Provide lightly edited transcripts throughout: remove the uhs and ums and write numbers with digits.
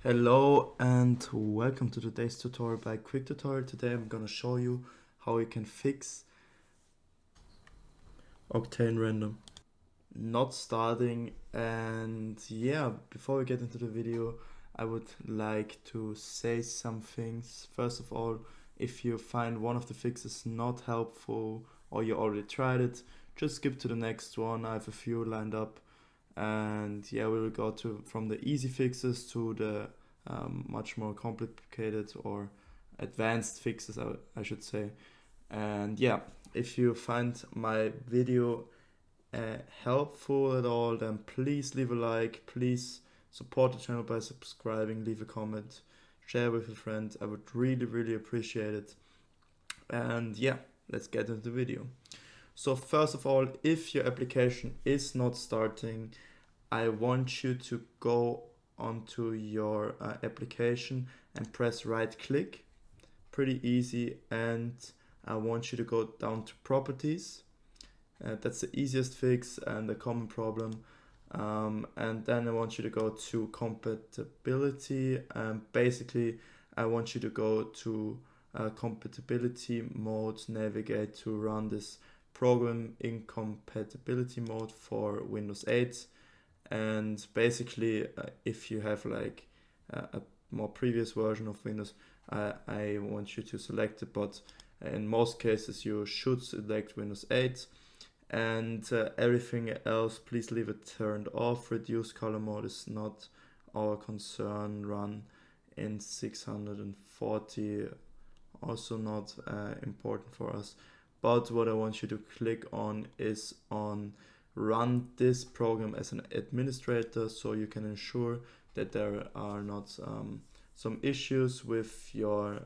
Hello and welcome to today's tutorial by Quick Tutorial. Today I'm gonna show you how you can fix Octane Render not starting. And yeah, before we get into the video, I would like to say some things. First of all, if you find one of the fixes not helpful or you already tried it, just skip to the next one. I have a few lined up, and yeah, we will go from the easy fixes to the much more complicated or advanced fixes, I should say. And yeah, if you find my video helpful at all, then please leave a like, please support the channel by subscribing, leave a comment, share with a friend. I would really appreciate it. And yeah, let's get into the video. So first of all, if your application is not starting, I want you to go onto your application and press right click. Pretty easy. And I want you to go down to properties. That's the easiest fix and a common problem. And then I want you to go to compatibility. Basically, I want you to go to compatibility mode, navigate to run this program in compatibility mode for Windows 8. And basically, if you have like a more previous version of Windows, I want you to select it, but in most cases you should select Windows 8. And everything else, please leave it turned off. Reduce color mode is not our concern. Run in 640, also not important for us. But what I want you to click on is on run this program as an administrator, so you can ensure that there are not some issues with your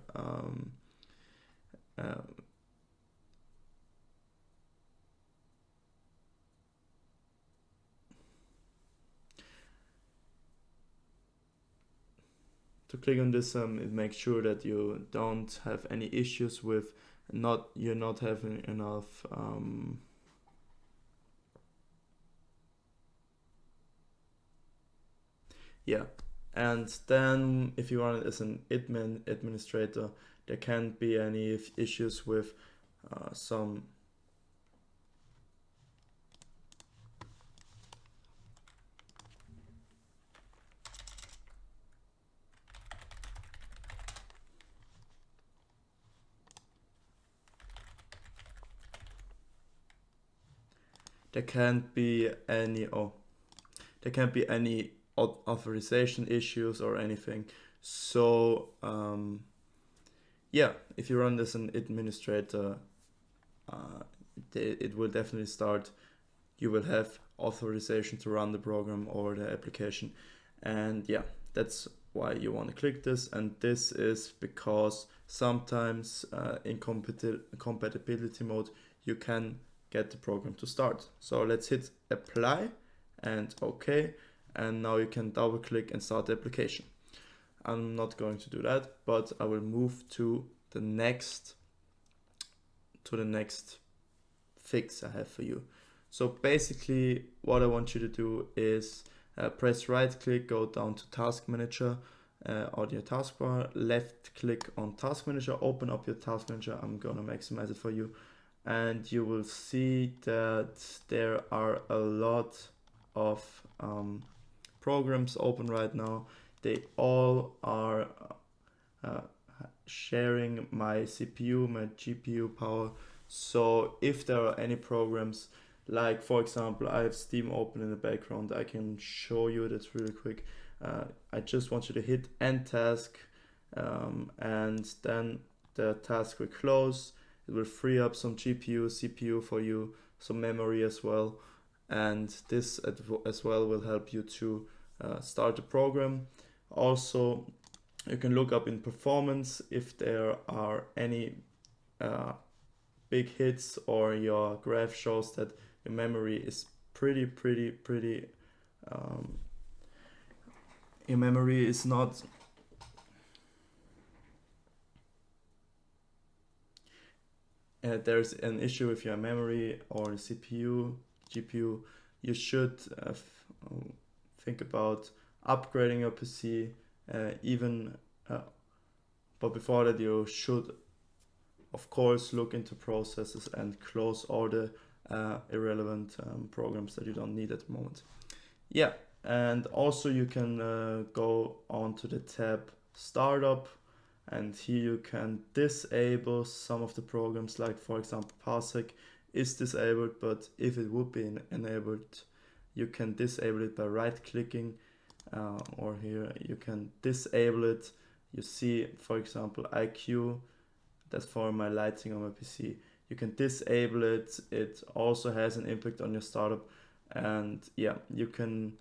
to click on this, it makes sure that you don't have any issues with you're not having enough yeah. And then if you run it as an administrator, there can't be any issues with some there can't be any authorization issues or anything. So yeah, if you run this as an administrator, it will definitely start. You will have authorization to run the program or the application. And yeah, that's why you want to click this. And this is because sometimes in compatibility mode you can get the program to start. So let's hit apply and OK, and now you can double click and start the application. I'm not going to do that, but I will move to the next fix I have for you. So basically what I want you to do is press right click, go down to Task Manager on your taskbar, left click on Task Manager, open up your Task Manager. I'm gonna maximize it for you, and you will see that there are a lot of programs open right now. They all are sharing my CPU, my GPU power. So if there are any programs, like for example, I have Steam open in the background, I can show you that really quick. I just want you to hit end task, and then the task will close. It will free up some GPU, CPU for you, some memory as well. And this as well will help you to start the program. Also, you can look up in performance if there are any big hits, or your graph shows that your memory is pretty your memory is not there's an issue with your memory or CPU, GPU, you should think about upgrading your PC even but before that you should of course look into processes and close all the irrelevant programs that you don't need at the moment. Yeah, and also you can go on to the tab Startup, and here you can disable some of the programs, like for example Parsec is disabled, but if it would be enabled, you can disable it by right clicking, or here you can disable it. You see, for example, IQ, that's for my lighting on my PC. You can disable it. It also has an impact on your startup, and yeah, you can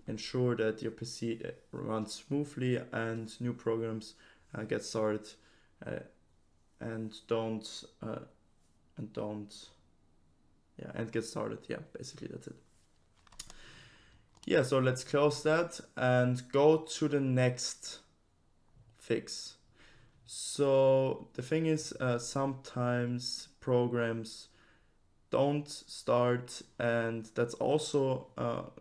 ensure that your PC runs smoothly and new programs get started, and don't get started. Yeah, basically that's it. Yeah, so let's close that and go to the next fix. So the thing is, sometimes programs don't start, and that's also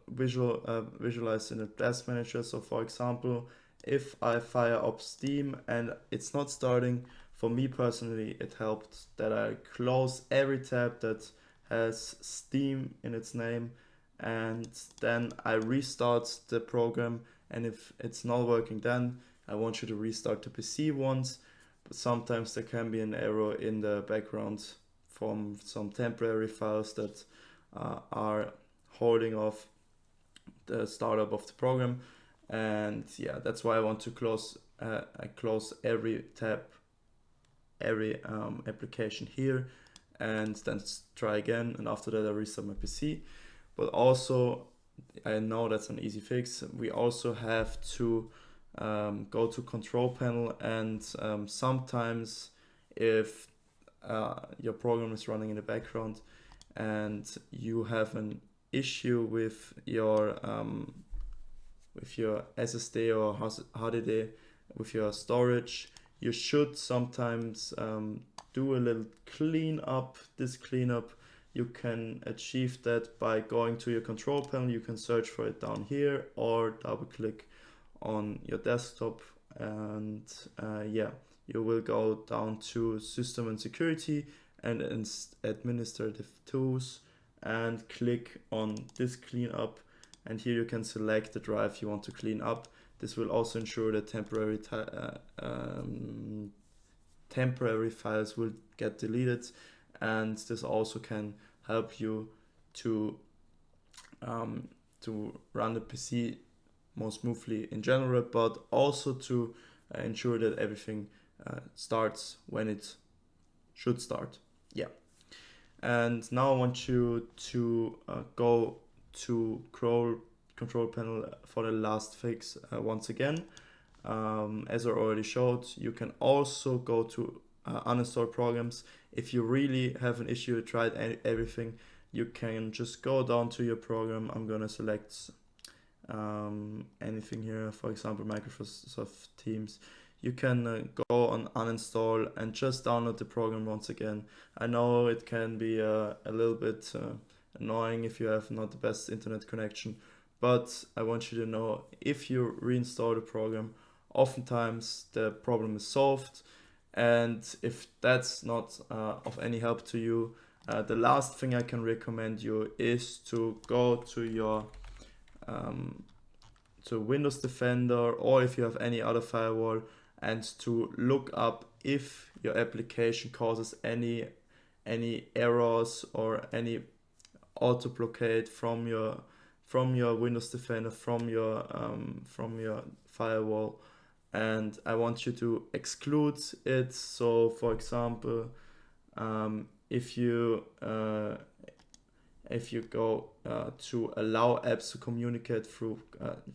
visualized in the task manager. So for example, if I fire up Steam and it's not starting, for me personally it helped that I close every tab that has Steam in its name, and then I restart the program, and if it's not working, then I want you to restart the PC once. But sometimes there can be an error in the background from some temporary files that are holding off the startup of the program, and yeah, that's why I want to close every tab, every application here, and then try again, and after that I restart my PC. But also, I know that's an easy fix, we also have to go to control panel, and sometimes if your program is running in the background and you have an issue with your SSD or HDD, with your storage, you should sometimes do a little cleanup. This cleanup, you can achieve that by going to your control panel. You can search for it down here or double click on your desktop, and yeah, you will go down to System and Security and Administrative Tools and click on this cleanup, and here you can select the drive you want to clean up. This will also ensure that temporary files will get deleted, and this also can help you to run the PC more smoothly in general, but also to ensure that everything starts when it should start. Yeah. And now I want you to go to control panel for the last fix once again. As I already showed, you can also go to uninstall programs. If you really have an issue, tried everything, you can just go down to your program. I'm gonna select anything here, for example Microsoft Teams. You can go on uninstall and just download the program once again. I know it can be a little bit annoying if you have not the best internet connection, but I want you to know, if you reinstall the program, oftentimes the problem is solved. And if that's not of any help to you, the last thing I can recommend you is to go to your to Windows Defender, or if you have any other firewall, and to look up if your application causes any errors or any auto blockade from your Windows Defender, from your firewall, and I want you to exclude it. So for example, if you go to allow apps to communicate through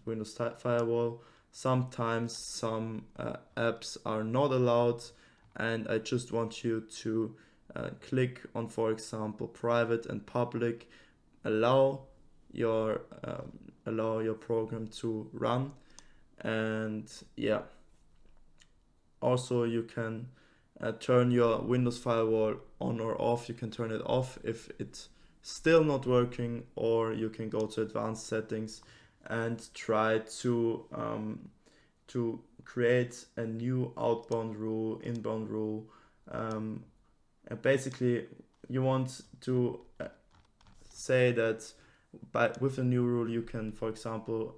Windows Firewall, sometimes some apps are not allowed, and I just want you to click on, for example, private and public, allow your program to run. And yeah, also you can turn your Windows Firewall on or off. You can turn it off if it's still not working, or you can go to advanced settings and try to to create a new outbound rule, inbound rule. And basically, you want to say that with a new rule, you can, for example,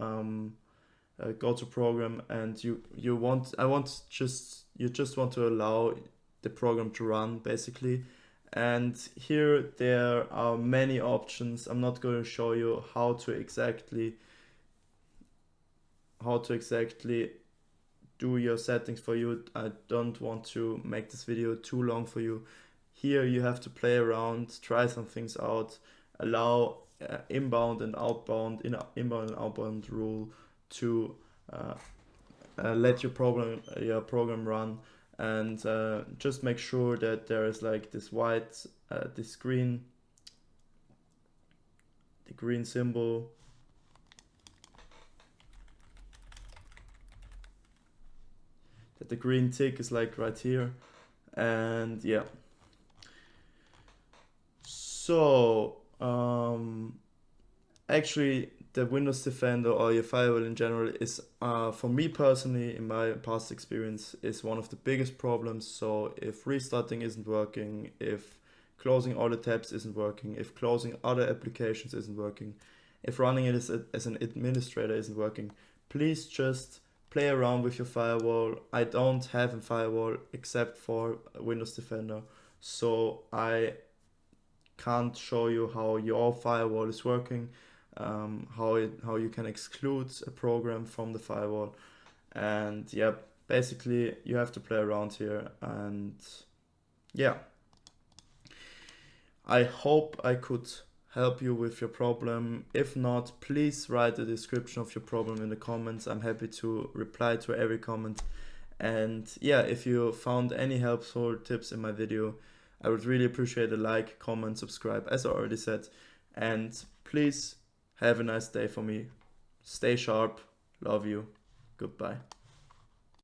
go to program, and you just want to allow the program to run, basically. And here there are many options. I'm not going to show you how to exactly do your settings for you. I don't want to make this video too long for you. Here you have to play around, try some things out, allow inbound and outbound rule to let your program run, and just make sure that there is like this white the green symbol, that the green tick is like right here. And yeah, so actually the Windows Defender or your firewall in general is, for me personally, in my past experience, is one of the biggest problems. So if restarting isn't working, if closing all the tabs isn't working, if closing other applications isn't working, if running it as an administrator isn't working, please just play around with your firewall. I don't have a firewall except for Windows Defender, so I can't show you how your firewall is working, how you can exclude a program from the firewall. And yeah, basically you have to play around here. And yeah, I hope I could help you with your problem. If not, please write the description of your problem in the comments. I'm happy to reply to every comment. And yeah, if you found any helpful tips in my video, I would really appreciate a like, comment, subscribe, as I already said. And please have a nice day for me. Stay sharp. Love you. Goodbye.